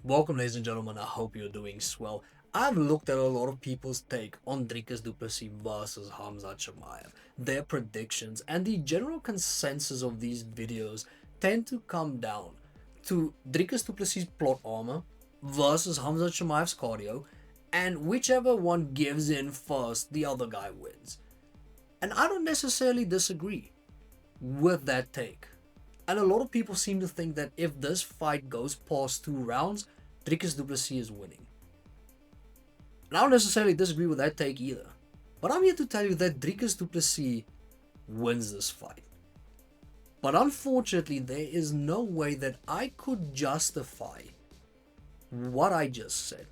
Welcome, ladies and gentlemen. I hope you're doing swell. I've looked at a lot of people's take on Dricus Du Plessis versus Khamzat Chimaev. Their predictions and the general consensus of these videos tend to come down to Dricus Du Plessis' plot armor versus Khamzat Chimaev's cardio, and whichever one gives in first, the other guy wins. And I don't necessarily disagree with that take. And a lot of people seem to think that if this fight goes past 2 rounds, Dricus Du Plessis is winning. And I don't necessarily disagree with that take either. But I'm here to tell you that Dricus Du Plessis wins this fight. But unfortunately, there is no way that I could justify what I just said.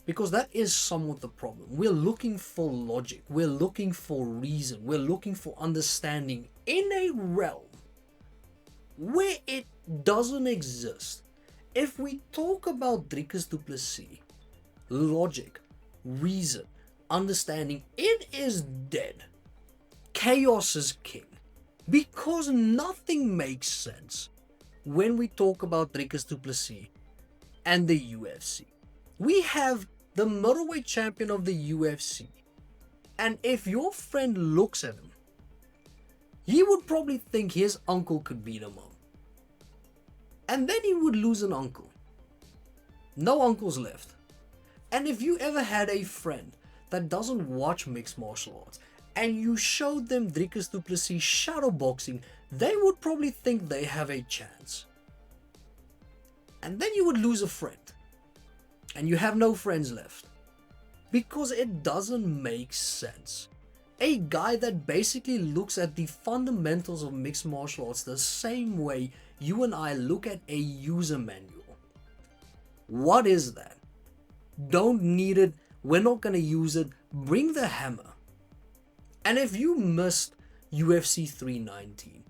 Because that is somewhat the problem. We're looking for logic. We're looking for reason. We're looking for understanding in a realm where it doesn't exist. If we talk about Dricus Du Plessis, logic, reason, understanding, it is dead. Chaos is king. Because nothing makes sense when we talk about Dricus Du Plessis and the UFC. We have the middleweight champion of the UFC. And if your friend looks at him, he would probably think his uncle could beat him up. And then he would lose an uncle. No uncles left. And if you ever had a friend that doesn't watch mixed martial arts and you showed them Dricus Du Plessis shadowboxing, they would probably think they have a chance. And then you would lose a friend. And you have no friends left. Because it doesn't make sense. A guy that basically looks at the fundamentals of mixed martial arts the same way you and I look at a user manual. What is that? Don't need it. We're not going to use it. Bring the hammer. And if you missed UFC 319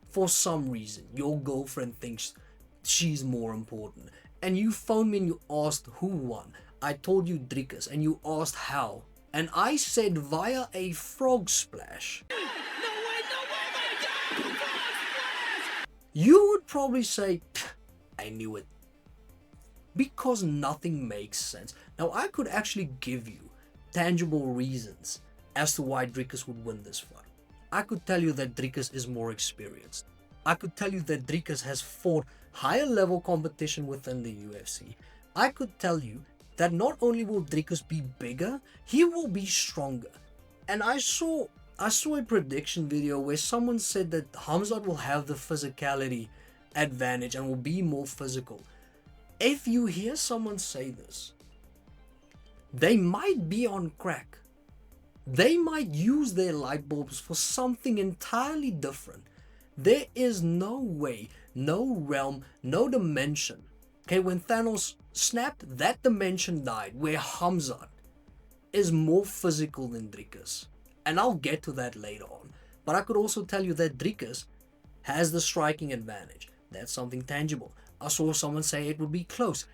for some reason, your girlfriend thinks she's more important, and you phoned me and you asked who won, I told you Dricus, and you asked how, and I said via a frog splash. You would probably say, I knew it. Because nothing makes sense. Now, I could actually give you tangible reasons as to why Dricus would win this fight. I could tell you that Dricus is more experienced. I could tell you that Dricus has fought higher level competition within the UFC. I could tell you that not only will Dricus be bigger, he will be stronger. And I saw a prediction video where someone said that Khamzat will have the physicality advantage and will be more physical. If you hear someone say this, they might be on crack. They might use their light bulbs for something entirely different. There is no way, no realm, no dimension. Okay, when Thanos snapped, that dimension died, where Khamzat is more physical than Dricus. And I'll get to that later on. But I could also tell you that Dricus has the striking advantage. That's something tangible. I saw someone say it would be close.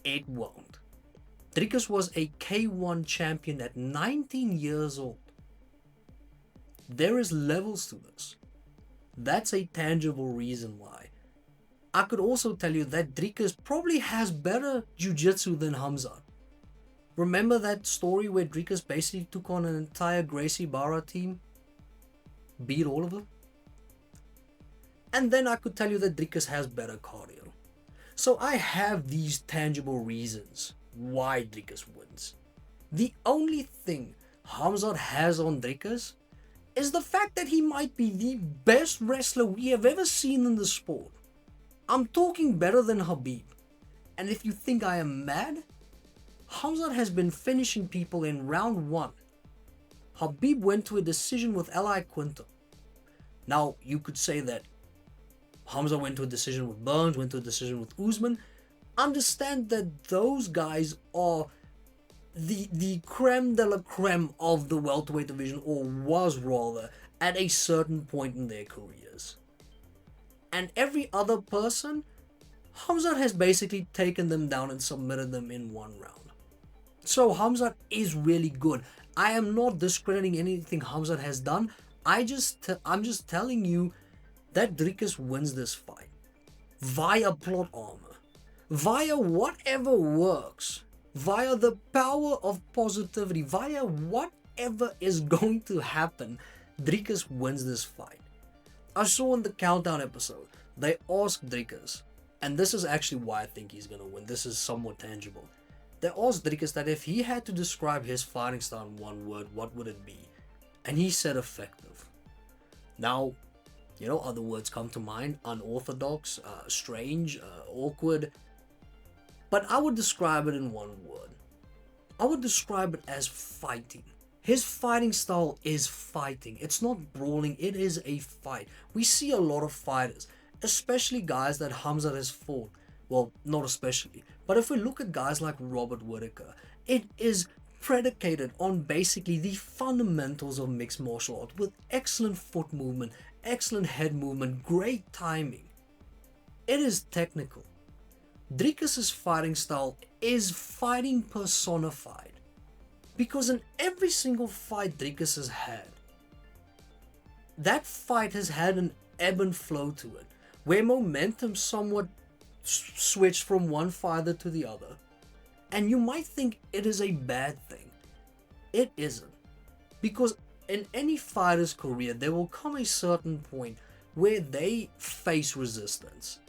It won't. Dricus was a K1 champion at 19 years old. There is levels to this. That's a tangible reason why. I could also tell you that Dricus probably has better jiu-jitsu than Khamzat. Remember that story where Dricus basically took on an entire Gracie Barra team? Beat all of them? And then I could tell you that Dricus has better cardio. So I have these tangible reasons why Dricus wins. The only thing Khamzat has on Dricus is the fact that he might be the best wrestler we have ever seen in the sport. I'm talking better than Khabib. And if you think I am mad, Khamzat has been finishing people in round 1. Khabib went to a decision with Eli Quinto. Now, you could say that Khamzat went to a decision with Burns, went to a decision with Usman. Understand that those guys are the creme de la creme of the welterweight division, or was rather, at a certain point in their careers. And every other person, Khamzat has basically taken them down and submitted them in 1 round. So Khamzat is really good. I am not discrediting anything Khamzat has done. I'm just telling you that Dricus wins this fight via plot armor. via whatever works, via the power of positivity, via whatever is going to happen, Dricus wins this fight. I saw in the countdown episode, they asked Dricus, and this is actually why I think he's gonna win, this is somewhat tangible. They asked Dricus that if he had to describe his fighting style in one word, what would it be? And he said effective. Now, you know, other words come to mind: unorthodox, strange, awkward. But I would describe it in one word. I would describe it as fighting. His fighting style is fighting. It's not brawling, it is a fight. We see a lot of fighters, especially guys that Khamzat has fought. Well, not especially. But if we look at guys like Robert Whittaker, it is predicated on basically the fundamentals of mixed martial art with excellent foot movement, excellent head movement, great timing. It is technical. Dricus's fighting style is fighting personified. Because in every single fight Dricus has had, that fight has had an ebb and flow to it, where momentum somewhat switched from one fighter to the other. And you might think it is a bad thing. It isn't. Because in any fighter's career, there will come a certain point where they face resistance.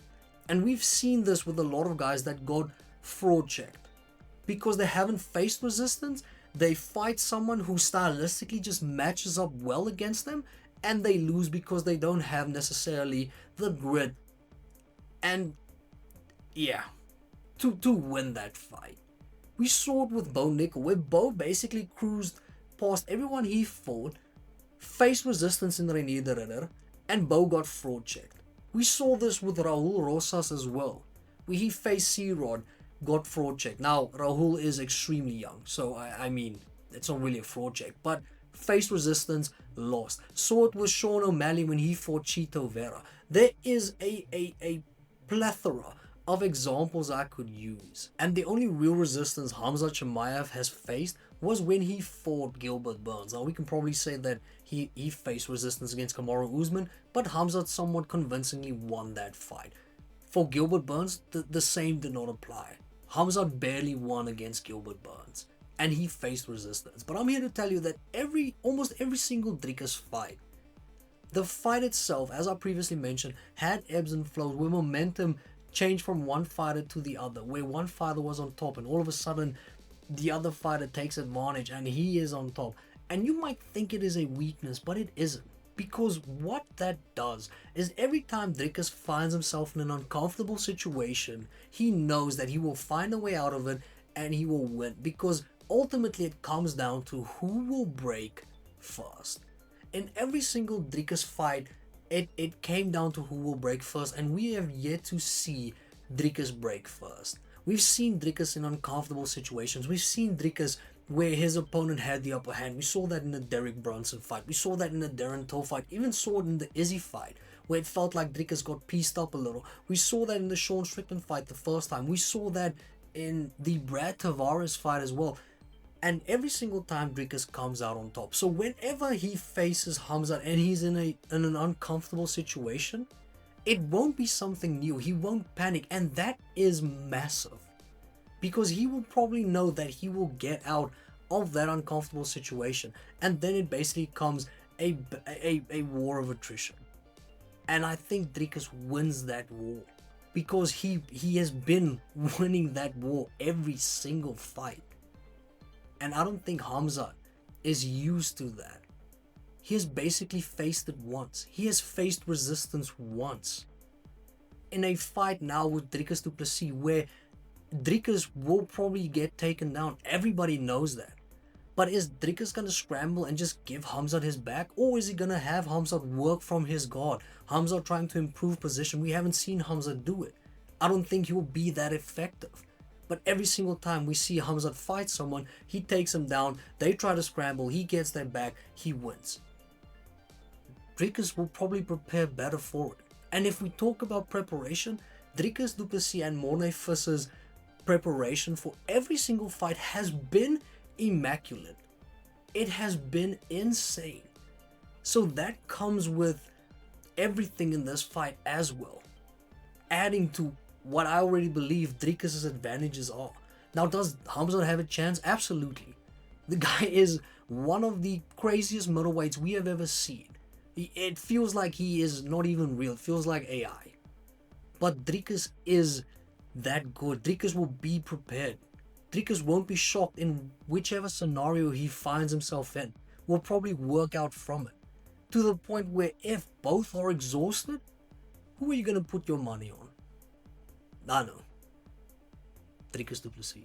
And we've seen this with a lot of guys that got fraud checked. Because they haven't faced resistance, they fight someone who stylistically just matches up well against them, and they lose because they don't have necessarily the grit and yeah, to win that fight. We saw it with Bo Nickel, where Bo basically cruised past everyone he fought, faced resistance in Renier de Ridder, and Bo got fraud checked. We saw this with Raul Rosas as well, where he faced C-Rod, got fraud checked. Now, Raul is extremely young, so I mean, it's not really a fraud check, but faced resistance, lost. Saw it with Sean O'Malley when he fought Chito Vera. There is a plethora of examples I could use. And the only real resistance Khamzat Chimaev has faced was when he fought Gilbert Burns. Now we can probably say that he faced resistance against Kamaru Usman, but Khamzat somewhat convincingly won that fight. For Gilbert Burns, the same did not apply. Khamzat barely won against Gilbert Burns, and he faced resistance. But I'm here to tell you that almost every single Dricus fight, the fight itself, as I previously mentioned, had ebbs and flows where momentum changed from one fighter to the other, where one fighter was on top and all of a sudden the other fighter takes advantage and he is on top. And you might think it is a weakness, but it isn't. Because what that does is every time Dricus finds himself in an uncomfortable situation, he knows that he will find a way out of it and he will win. Because ultimately it comes down to who will break first. In every single Dricus fight, it came down to who will break first, and we have yet to see Dricus break first. We've seen Dricus in uncomfortable situations. We've seen Dricus where his opponent had the upper hand. We saw that in the Derek Brunson fight. We saw that in the Darren Till fight. Even saw it in the Izzy fight, where it felt like Dricus got pieced up a little. We saw that in the Sean Strickland fight the first time. We saw that in the Brad Tavares fight as well. And every single time Dricus comes out on top. So whenever he faces Khamzat and he's in an uncomfortable situation, it won't be something new. He won't panic, and that is massive. Because he will probably know that he will get out of that uncomfortable situation, and then it basically becomes a war of attrition. And I think Dricus wins that war because he has been winning that war every single fight. And I don't think Khamzat is used to that. He has basically faced it once. He has faced resistance once. In a fight now with Dricus Du Plessis, where Dricus will probably get taken down. Everybody knows that. But is Dricus going to scramble and just give Khamzat his back? Or is he going to have Khamzat work from his guard? Khamzat trying to improve position. We haven't seen Khamzat do it. I don't think he will be that effective. But every single time we see Khamzat fight someone, he takes him down, they try to scramble, he gets their back, he wins. Dricus will probably prepare better for it. And if we talk about preparation, Dricus Du Plessis and Morne Visser's preparation for every single fight has been immaculate. It has been insane. So that comes with everything in this fight as well. Adding to what I already believe Dricus' advantages are. Now, does Khamzat have a chance? Absolutely. The guy is one of the craziest middleweights we have ever seen. It feels like he is not even real. It feels like AI. But Dricus is that good. Dricus will be prepared. Dricus won't be shocked in whichever scenario he finds himself in. Will probably work out from it. To the point where if both are exhausted, who are you going to put your money on? I know. Dricus Du Plessis.